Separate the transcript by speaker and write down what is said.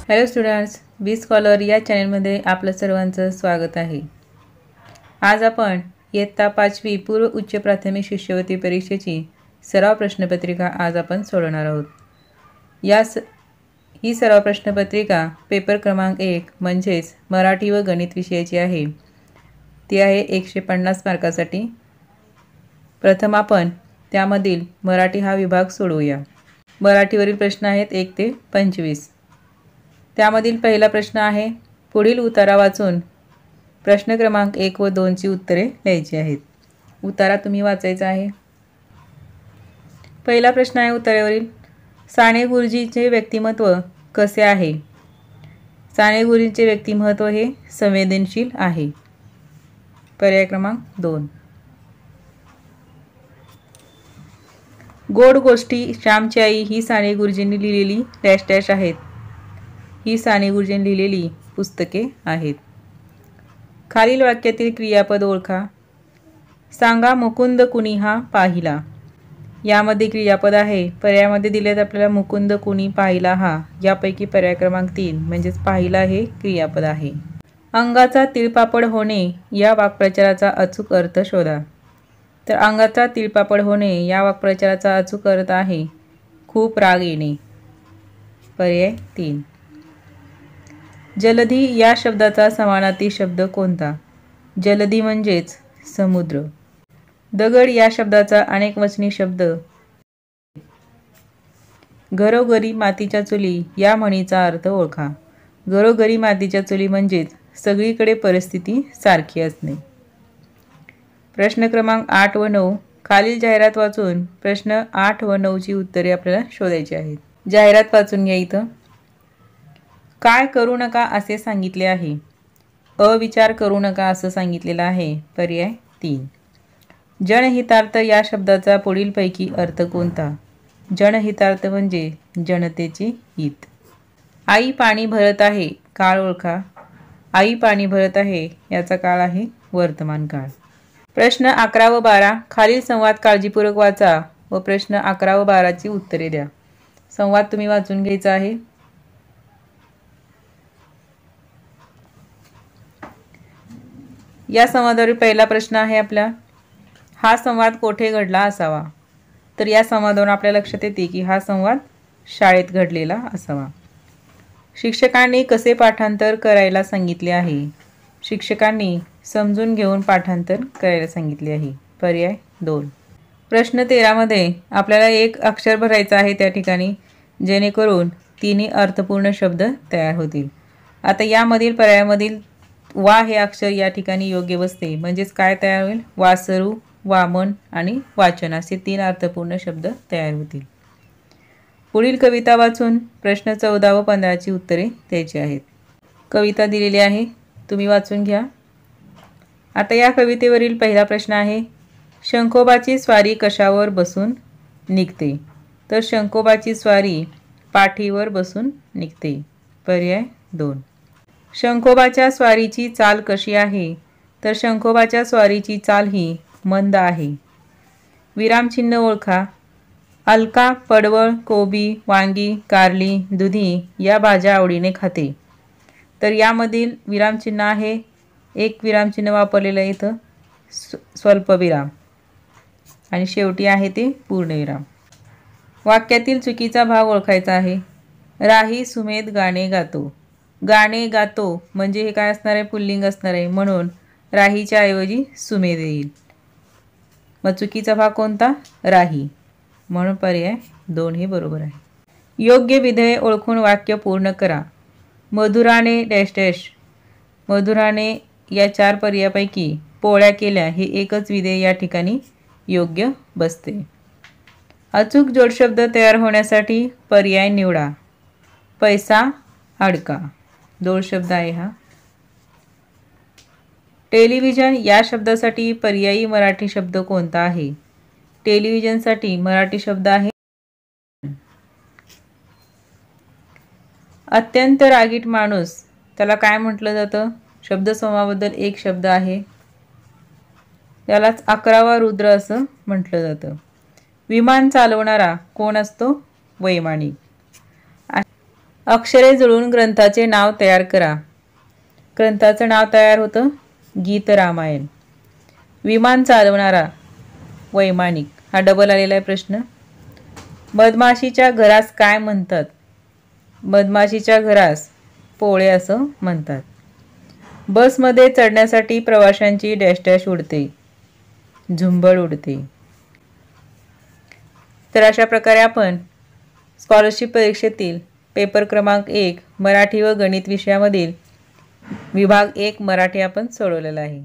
Speaker 1: Hello students, बी scholar या चॅनलमध्ये आपलं सर्वांचं स्वागत आहे। आज आपण इयत्ता 5वी पूर्व उच्च प्राथमिक शिष्यवृत्ती परीक्षेची सराव प्रश्नपत्रिका आज आपण सोडवणार आहोत। ही सराव प्रश्नपत्रिका पेपर क्रमांक 1 म्हणजेच मराठी व गणित विषयाची आहे। ती आहे 150 मार्कासाठी। प्रथम आपण त्यामधील मराठी हा विभाग सोडवूया। मराठीवरील प्रश्न आहेत 1 ते 25। त्यामधील पहिला प्रश्न आहे, पुढील उतारा वाचून प्रश्न क्रमांक 1 व 2 ची उत्तरे लिहायची आहेत। उतारा तुम्ही वाचायचा आहे। पहिला प्रश्न आहे उतार्यावरील, साने गुरुजींचे व्यक्तिमत्व कसे आहे? साने गुरुजींचे व्यक्तिमत्व हे संवेदनशील आहे। पर्याय क्रमांक 2। गोड गोष्टी श्यामची आई ही साने गुरुजींनी लिहिलेली डॅश डॅश आहेत। ही साने गुरुजींनी लिहिलेली पुस्तके आहेत। खालील वाक्यातील क्रियापद ओळखा। सांगा मुकुंद कुणी हा पाहिला। यामध्ये क्रियापद आहे। पर्यायामध्ये दिलेत आपल्याला मुकुंद कुणी पाहिला हा, यापैकी पर्याय क्रमांक 3 म्हणजेच पाहिला हे क्रियापद आहे। अंगाचा तिळपापड होणे या वाक्प्रचाराचा अचूक अर्थ शोधा। तर अंगाचा तिळपापड होणे या वाक्प्रचाराचा अचूक अर्थ आहे खूप राग येणे। पर्याय 3। जलधी या शब्दाचा समानार्थी शब्द कोणता? जलधी म्हणजेच समुद्र। दगड या शब्दाचा अनेकवचनी शब्द। घरोघरी मातीच्या चुली या म्हणीचा अर्थ ओळखा। घरोघरी मातीच्या चुली म्हणजेच सगळीकडे परिस्थिती सारखी असणे। प्रश्न क्रमांक 8 व 9 खालील जाहिरात वाचून प्रश्न 8 व 9 ची उत्तरे आपल्याला शोधायची आहेत। जाहिरात वाचून घ्या। इथं काय करू नका असे सांगितले आहे? अविचार करू नका असं सांगितलेलं आहे। पर्याय 3। जनहितार्थ या शब्दाचा पुढीलपैकी अर्थ कोणता? जनहितार्थ म्हणजे जनतेचे हित। आई पाणी भरत आहे काळ ओळखा। आई पाणी भरत आहे याचा काळ आहे वर्तमान काळ। प्रश्न 11 व 12 खालील संवाद काळजीपूर्वक वाचा व प्रश्न 11 व 12 ची उत्तरे द्या। संवाद तुम्ही वाचून घ्यायचा आहे। या संवादावरील पहिला प्रश्न आहे आपला, हा संवाद कोठे घडला असावा? तर या संवादावरून आपल्या लक्षात येते की हा संवाद शाळेत घडलेला असावा। शिक्षकांनी कसे पाठांतर करायला सांगितले आहे? शिक्षकांनी समजून घेऊन पाठांतर करायला सांगितले आहे। पर्याय 2। प्रश्न 13 मध्ये आपल्याला एक अक्षर भरायचं आहे त्या ठिकाणी, जेणेकरून तिन्ही अर्थपूर्ण शब्द तयार होतील। आता यामधील पर्यायामधील वा हे अक्षर या ठिकाणी योग्य बसते, म्हणजेच काय तयार होईल? वासरू, वामन आणि वाचन असे 3 अर्थपूर्ण शब्द तयार होतील। पुढील कविता वाचून प्रश्न 14 व 15 ची उत्तरे द्यायची आहेत। कविता दिलेली आहे, तुम्ही वाचून घ्या। आता या कवितेवरील पहिला प्रश्न आहे, शंखोबाची स्वारी कशावर बसून निघते? तर शंखोबाची स्वारी पाठीवर बसून निघते। पर्याय 2। शंखोबाच्या स्वारीची चाल कशी आहे? तर शंखोबाच्या स्वारीची चाल ही मंद आहे। विरामचिन्ह ओळखा। अलका पडवळ, कोबी, वांगी, कारली, दुधी या भाज्या आवडीने खाते। तर यामधील विरामचिन्ह आहे, एक विरामचिन्ह वापरलेलं आहे इथं स्वल्पविराम आणि शेवटी आहे ते पूर्णविराम। वाक्यातील चुकीचा भाग ओळखायचा आहे। राही सुमेध गाणे गातो। गाणे गातो म्हणजे हे काय असणार आहे? पुल्लिंग असणार आहे, म्हणून राहीच्या ऐवजी सुमेध येईल। मग चुकीचा भाग कोणता? राही, म्हणून पर्याय 2 हे बरोबर आहे। योग्य विधेय ओळखून वाक्य पूर्ण करा। मधुराने डॅश डॅश। मधुराने या 4 पर्यायापैकी पोळ्या केल्या हे एकच विधेय या ठिकाणी योग्य बसते। अचूक जोडशब्द तयार होण्यासाठी पर्याय निवडा। पैसा, अडका जोडशब्द आहे हा। टेलिव्हिजन या शब्दासाठी पर्यायी मराठी शब्द कोणता आहे? टेलिव्हिजनसाठी मराठी शब्द आहे। अत्यंत रागीट माणूस त्याला काय म्हटलं जातं? शब्दसमूहाबद्दल एक शब्द आहे, त्यालाच 11वा रुद्र असं म्हटलं जातं। विमान चालवणारा कोण असतो? वैमानिक। अक्षरे जुळून ग्रंथाचे नाव तयार करा. ग्रंथाचं नाव तयार होतं गीत रामायण. विमान चालवणारा वैमानिक, हा डबल आलेला आहे प्रश्न. मधमाशीच्या घरास काय म्हणतात? मधमाशीच्या घरास पोळे असं म्हणतात. बसमध्ये चढण्यासाठी प्रवाशांची डॅश डॅश उडते, झुंबड उडते. तर अशा प्रकारे आपण स्कॉलरशिप परीक्षेतील पेपर क्रमांक 1 मराठी व गणित विषयामधील विभाग 1 मराठी आपण सोडवलेला आहे.